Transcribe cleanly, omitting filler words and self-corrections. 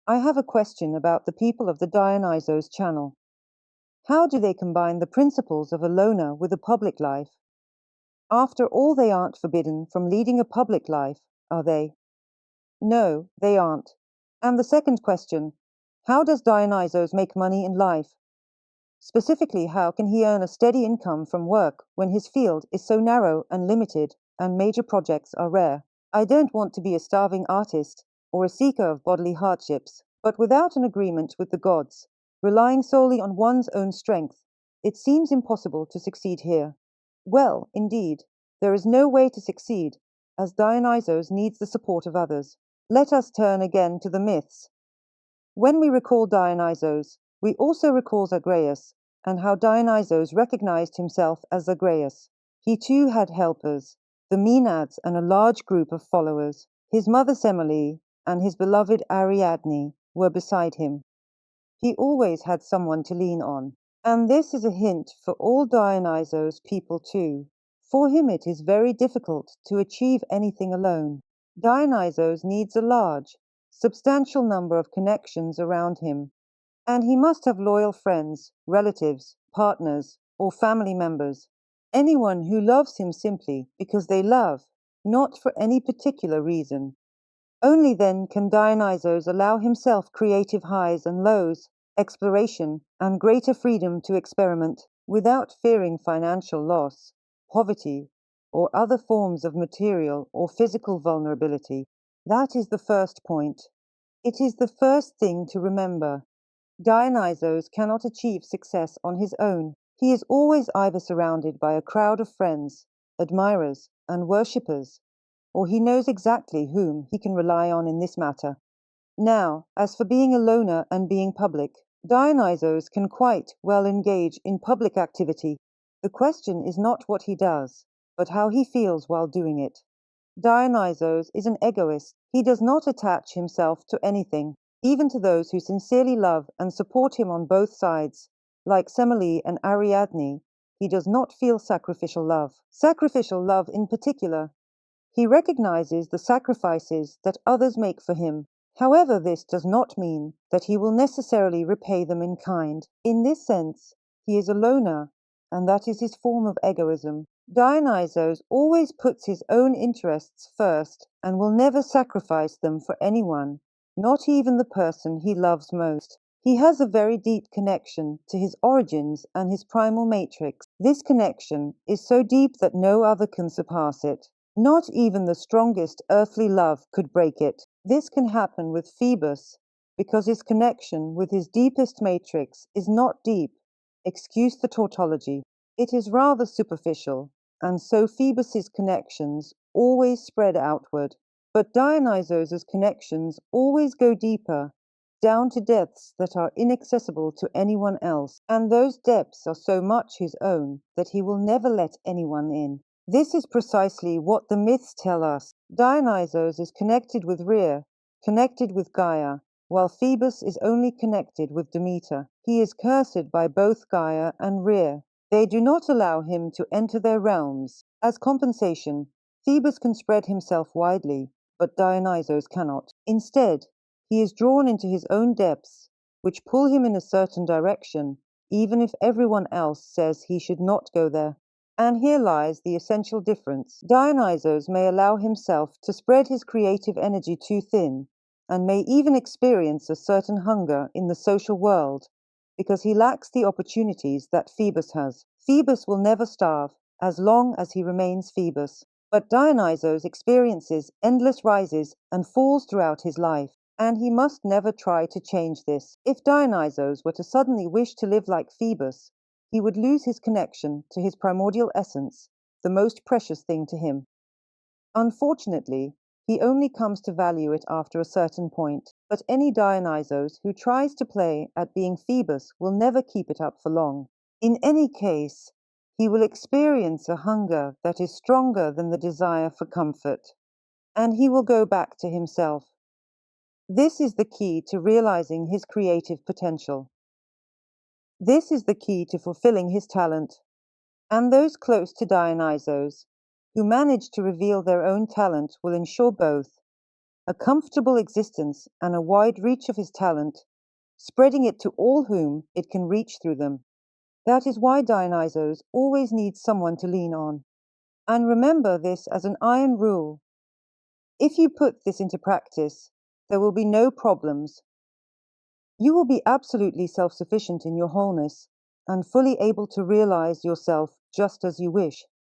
I have a question about the people of the Dionysos channel. How do they combine the principles of a loner with a public life? After all, they aren't forbidden from leading a public life, are they? No, they aren't. And the second question, how does Dionysos make money in life? Specifically, how can he earn a steady income from work when his field is so narrow and limited and major projects are rare? I don't want to be a starving artist or a seeker of bodily hardships, but without an agreement with the gods, relying solely on one's own strength, it seems impossible to succeed here. Well, indeed, there is no way to succeed, as Dionysos needs the support of others. Let us turn again to the myths. When we recall Dionysos, we also recall Zagreus, and how Dionysos recognized himself as Zagreus. He too had helpers, the Maenads, and a large group of followers. His mother Semele and his beloved Ariadne were beside him. He always had someone to lean on. And this is a hint for all Dionysos people too. For him it is very difficult to achieve anything alone. Dionysos needs a large, substantial number of connections around him, and he must have loyal friends, relatives, partners, or family members. Anyone who loves him simply because they love, not for any particular reason. Only then can Dionysos allow himself creative highs and lows, exploration, and greater freedom to experiment without fearing financial loss, poverty, or other forms of material or physical vulnerability. That is the first point. It is the first thing to remember. Dionysos cannot achieve success on his own. He is always either surrounded by a crowd of friends, admirers, and worshippers, or he knows exactly whom he can rely on in this matter. Now, as for being a loner and being public, Dionysos can quite well engage in public activity. The question is not what he does, but how he feels while doing it. Dionysos is an egoist. He does not attach himself to anything, even to those who sincerely love and support him on both sides. Like Semele and Ariadne, he does not feel sacrificial love in particular. He recognizes the sacrifices that others make for him. However, this does not mean that he will necessarily repay them in kind. In this sense, he is a loner, and that is his form of egoism. Dionysos always puts his own interests first and will never sacrifice them for anyone, not even the person he loves most. He has a very deep connection to his origins and his primal matrix. This connection is so deep that no other can surpass it. Not even the strongest earthly love could break it. This can happen with Phoebus, because his connection with his deepest matrix is not deep. Excuse the tautology. It is rather superficial, and so Phoebus's connections always spread outward. But Dionysos' connections always go deeper, down to depths that are inaccessible to anyone else, and those depths are so much his own that he will never let anyone in. This is precisely what the myths tell us. Dionysos is connected with Rhea, connected with Gaia, while Phoebus is only connected with Demeter. He is cursed by both Gaia and Rhea. They do not allow him to enter their realms. As compensation, Phoebus can spread himself widely, but Dionysos cannot. Instead, he is drawn into his own depths, which pull him in a certain direction, even if everyone else says he should not go there. And here lies the essential difference. Dionysos may allow himself to spread his creative energy too thin, and may even experience a certain hunger in the social world, because he lacks the opportunities that Phoebus has. Phoebus will never starve, as long as he remains Phoebus. But Dionysos experiences endless rises and falls throughout his life, and he must never try to change this. If Dionysos were to suddenly wish to live like Phoebus, he would lose his connection to his primordial essence, the most precious thing to him. Unfortunately, he only comes to value it after a certain point, but any Dionysos who tries to play at being Phoebus will never keep it up for long. In any case, he will experience a hunger that is stronger than the desire for comfort, and he will go back to himself. This is the key to realizing his creative potential. This is the key to fulfilling his talent, and those close to Dionysos, who manage to reveal their own talent, will ensure both. a comfortable existence, and a wide reach of his talent, spreading it to all whom it can reach through them. That is why Dionysus always needs someone to lean on. And remember this as an iron rule. If you put this into practice, there will be no problems. You will be absolutely self-sufficient in your wholeness and fully able to realize yourself just as you wish.